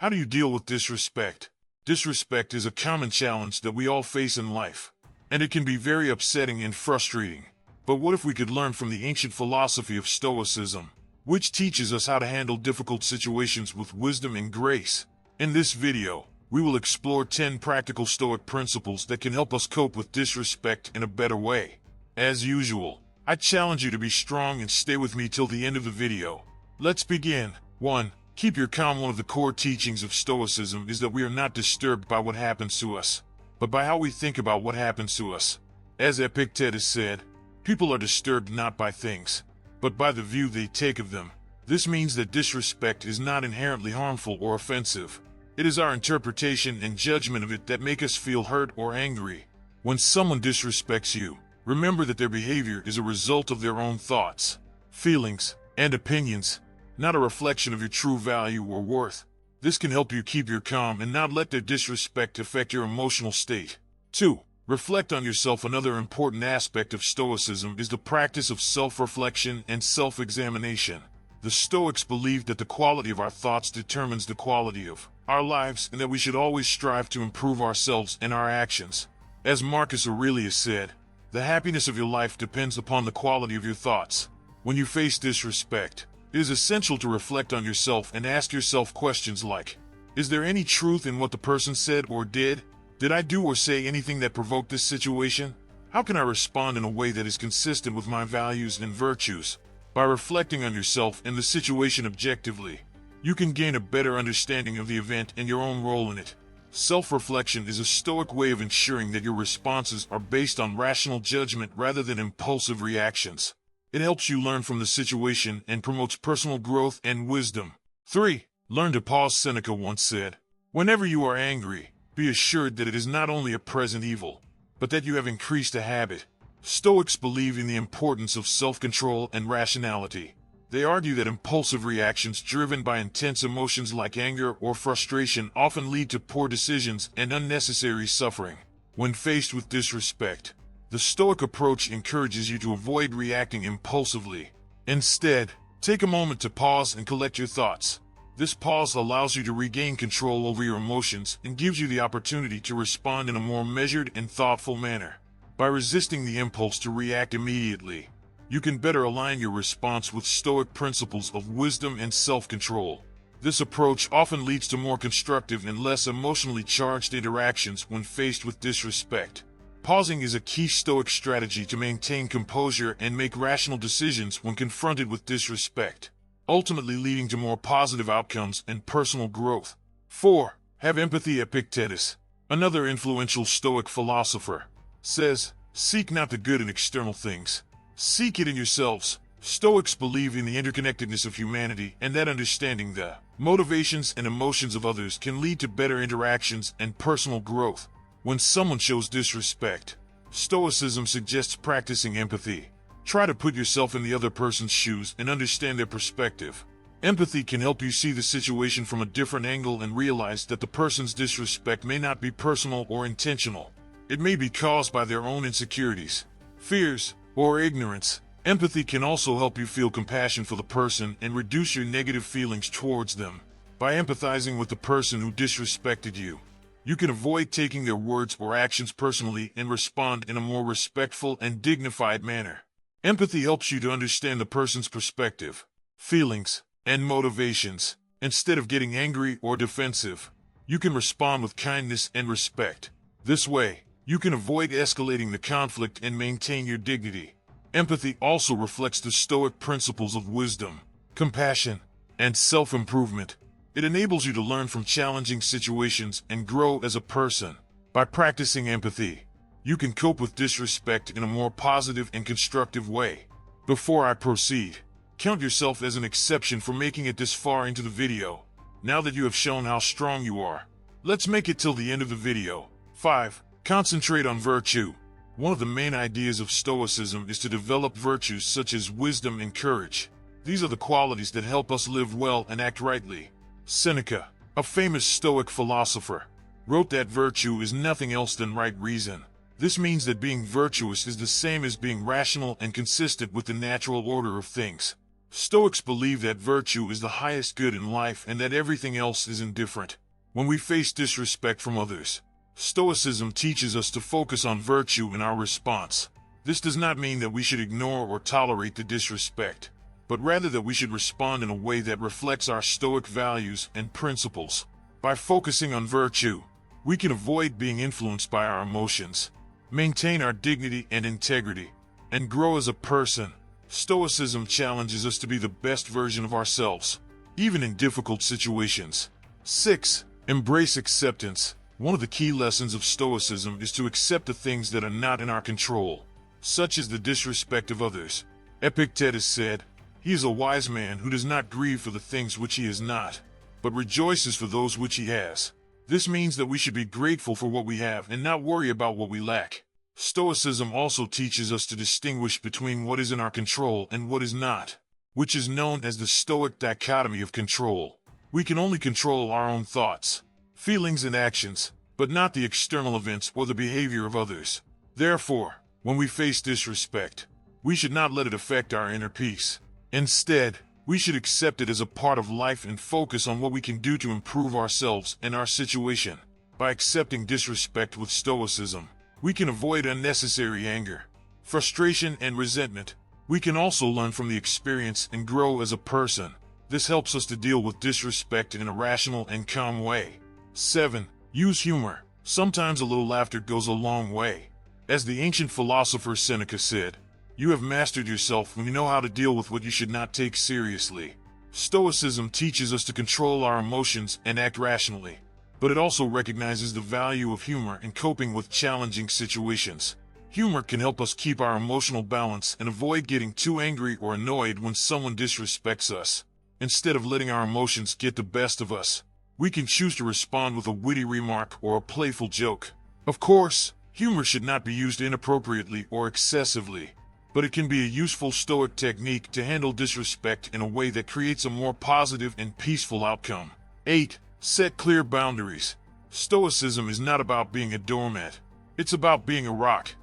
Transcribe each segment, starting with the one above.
How do you deal with disrespect? Disrespect is a common challenge that we all face in life, and it can be very upsetting and frustrating. But what if we could learn from the ancient philosophy of Stoicism, which teaches us how to handle difficult situations with wisdom and grace? In this video, we will explore 10 practical Stoic principles that can help us cope with disrespect in a better way. As usual, I challenge you to be strong and stay with me till the end of the video. Let's begin. 1. Keep your calm. One of the core teachings of Stoicism is that we are not disturbed by what happens to us, but by how we think about what happens to us. As Epictetus said, people are disturbed not by things, but by the view they take of them. This means that disrespect is not inherently harmful or offensive. It is our interpretation and judgment of it that make us feel hurt or angry. When someone disrespects you, remember that their behavior is a result of their own thoughts, feelings, and opinions, not a reflection of your true value or worth. This can help you keep your calm and not let their disrespect affect your emotional state. 2. Reflect on yourself. Another important aspect of Stoicism is the practice of self-reflection and self-examination. The Stoics believed that the quality of our thoughts determines the quality of our lives, and that we should always strive to improve ourselves and our actions. As Marcus Aurelius said, the happiness of your life depends upon the quality of your thoughts. When you face disrespect, it is essential to reflect on yourself and ask yourself questions like, is there any truth in what the person said or did? Did I do or say anything that provoked this situation? How can I respond in a way that is consistent with my values and virtues? By reflecting on yourself and the situation objectively, you can gain a better understanding of the event and your own role in it. Self-reflection is a Stoic way of ensuring that your responses are based on rational judgment rather than impulsive reactions. It helps you learn from the situation and promotes personal growth and wisdom. 3. Learn to pause. Seneca once said, whenever you are angry, be assured that it is not only a present evil, but that you have increased a habit. Stoics believe in the importance of self-control and rationality. They argue that impulsive reactions driven by intense emotions like anger or frustration often lead to poor decisions and unnecessary suffering. When faced with disrespect, the Stoic approach encourages you to avoid reacting impulsively. Instead, take a moment to pause and collect your thoughts. This pause allows you to regain control over your emotions and gives you the opportunity to respond in a more measured and thoughtful manner. By resisting the impulse to react immediately, you can better align your response with Stoic principles of wisdom and self-control. This approach often leads to more constructive and less emotionally charged interactions when faced with disrespect. Pausing is a key Stoic strategy to maintain composure and make rational decisions when confronted with disrespect, ultimately leading to more positive outcomes and personal growth. 4. Have empathy. Epictetus, another influential Stoic philosopher, says, seek not the good in external things, seek it in yourselves. Stoics believe in the interconnectedness of humanity and that understanding the motivations and emotions of others can lead to better interactions and personal growth. When someone shows disrespect, Stoicism suggests practicing empathy. Try to put yourself in the other person's shoes and understand their perspective. Empathy can help you see the situation from a different angle and realize that the person's disrespect may not be personal or intentional. It may be caused by their own insecurities, fears, or ignorance. Empathy can also help you feel compassion for the person and reduce your negative feelings towards them. By empathizing with the person who disrespected you, you can avoid taking their words or actions personally and respond in a more respectful and dignified manner. Empathy helps you to understand the person's perspective, feelings, and motivations. Instead of getting angry or defensive, you can respond with kindness and respect. This way, you can avoid escalating the conflict and maintain your dignity. Empathy also reflects the Stoic principles of wisdom, compassion, and self-improvement. It enables you to learn from challenging situations and grow as a person. By practicing empathy, you can cope with disrespect in a more positive and constructive way. Before I proceed, count yourself as an exception for making it this far into the video. Now that you have shown how strong you are, let's make it till the end of the video. 5. Concentrate on virtue. One of the main ideas of Stoicism is to develop virtues such as wisdom and courage. These are the qualities that help us live well and act rightly. Seneca, a famous Stoic philosopher, wrote that virtue is nothing else than right reason. This means that being virtuous is the same as being rational and consistent with the natural order of things. Stoics believe that virtue is the highest good in life and that everything else is indifferent. When we face disrespect from others, Stoicism teaches us to focus on virtue in our response. This does not mean that we should ignore or tolerate the disrespect, but rather that we should respond in a way that reflects our Stoic values and principles. By focusing on virtue, we can avoid being influenced by our emotions, maintain our dignity and integrity, and grow as a person. Stoicism challenges us to be the best version of ourselves, even in difficult situations. 6. Embrace acceptance. One of the key lessons of Stoicism is to accept the things that are not in our control, such as the disrespect of others. Epictetus said, "He is a wise man who does not grieve for the things which he has not, but rejoices for those which he has." This means that we should be grateful for what we have and not worry about what we lack. Stoicism also teaches us to distinguish between what is in our control and what is not, which is known as the Stoic dichotomy of control. We can only control our own thoughts, feelings and actions, but not the external events or the behavior of others. Therefore, when we face disrespect, we should not let it affect our inner peace. Instead, we should accept it as a part of life and focus on what we can do to improve ourselves and our situation. By accepting disrespect with Stoicism, we can avoid unnecessary anger, frustration, and resentment. We can also learn from the experience and grow as a person. This helps us to deal with disrespect in a rational and calm way. 7. Use humor. Sometimes a little laughter goes a long way. As the ancient philosopher Seneca said, "You have mastered yourself when you know how to deal with what you should not take seriously." Stoicism teaches us to control our emotions and act rationally, but it also recognizes the value of humor in coping with challenging situations. Humor can help us keep our emotional balance and avoid getting too angry or annoyed when someone disrespects us. Instead of letting our emotions get the best of us, we can choose to respond with a witty remark or a playful joke. Of course, humor should not be used inappropriately or excessively, but it can be a useful Stoic technique to handle disrespect in a way that creates a more positive and peaceful outcome. 8. Set clear boundaries. Stoicism is not about being a doormat. It's about being a rock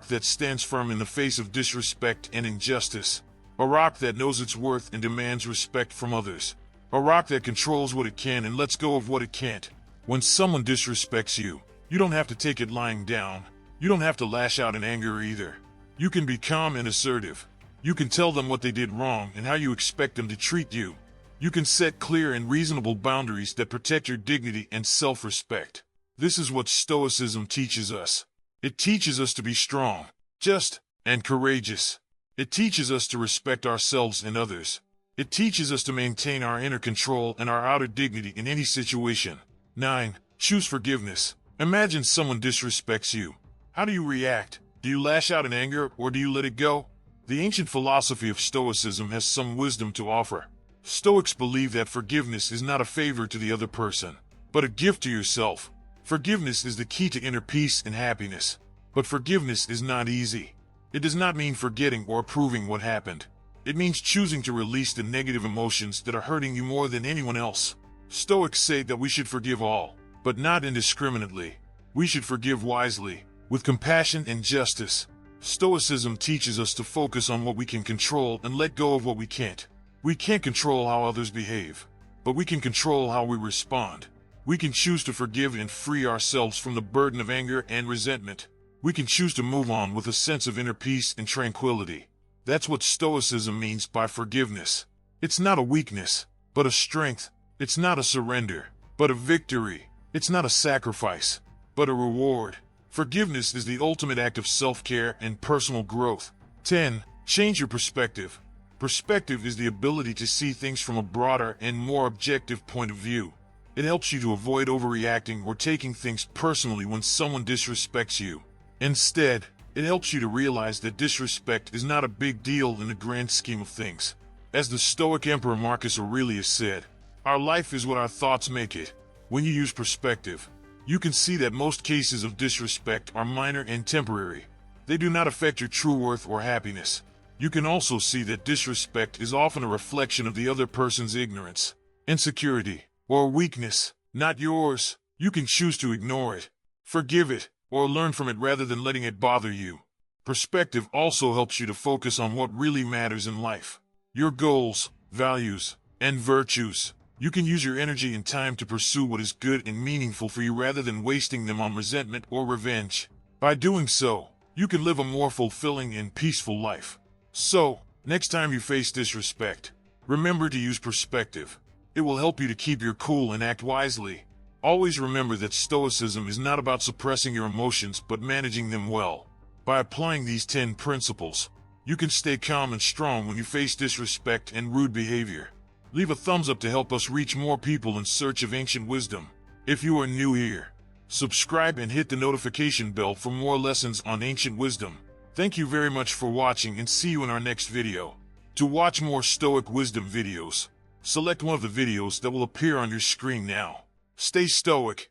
that stands firm in the face of disrespect and injustice. A rock that knows its worth and demands respect from others. A rock that controls what it can and lets go of what it can't. When someone disrespects you, you don't have to take it lying down. You don't have to lash out in anger either. You can be calm and assertive. You can tell them what they did wrong and how you expect them to treat you. You can set clear and reasonable boundaries that protect your dignity and self-respect. This is what Stoicism teaches us. It teaches us to be strong, just, and courageous. It teaches us to respect ourselves and others. It teaches us to maintain our inner control and our outer dignity in any situation. 9. Choose forgiveness. Imagine someone disrespects you. How do you react? Do you lash out in anger or do you let it go? The ancient philosophy of Stoicism has some wisdom to offer. Stoics believe that forgiveness is not a favor to the other person, but a gift to yourself. Forgiveness is the key to inner peace and happiness. But forgiveness is not easy. It does not mean forgetting or approving what happened. It means choosing to release the negative emotions that are hurting you more than anyone else. Stoics say that we should forgive all, but not indiscriminately. We should forgive wisely, with compassion and justice. Stoicism teaches us to focus on what we can control and let go of what we can't. We can't control how others behave, but we can control how we respond. We can choose to forgive and free ourselves from the burden of anger and resentment. We can choose to move on with a sense of inner peace and tranquility. That's what Stoicism means by forgiveness. It's not a weakness, but a strength. It's not a surrender, but a victory. It's not a sacrifice, but a reward. Forgiveness is the ultimate act of self-care and personal growth. 10. Change your perspective. Perspective is the ability to see things from a broader and more objective point of view. It helps you to avoid overreacting or taking things personally when someone disrespects you. Instead, it helps you to realize that disrespect is not a big deal in the grand scheme of things. As the Stoic Emperor Marcus Aurelius said, "Our life is what our thoughts make it." When you use perspective, you can see that most cases of disrespect are minor and temporary. They do not affect your true worth or happiness. You can also see that disrespect is often a reflection of the other person's ignorance, insecurity, or weakness, not yours. You can choose to ignore it, forgive it, or learn from it rather than letting it bother you. Perspective also helps you to focus on what really matters in life. your goals, values, and virtues. You can use your energy and time to pursue what is good and meaningful for you rather than wasting them on resentment or revenge. By doing so, you can live a more fulfilling and peaceful life. So, next time you face disrespect, remember to use perspective. It will help you to keep your cool and act wisely. Always remember that Stoicism is not about suppressing your emotions but managing them well. By applying these 10 principles, you can stay calm and strong when you face disrespect and rude behavior. Leave a thumbs up to help us reach more people in search of ancient wisdom. If you are new here, subscribe and hit the notification bell for more lessons on ancient wisdom. Thank you very much for watching and see you in our next video. To watch more Stoic wisdom videos, select one of the videos that will appear on your screen now. Stay stoic.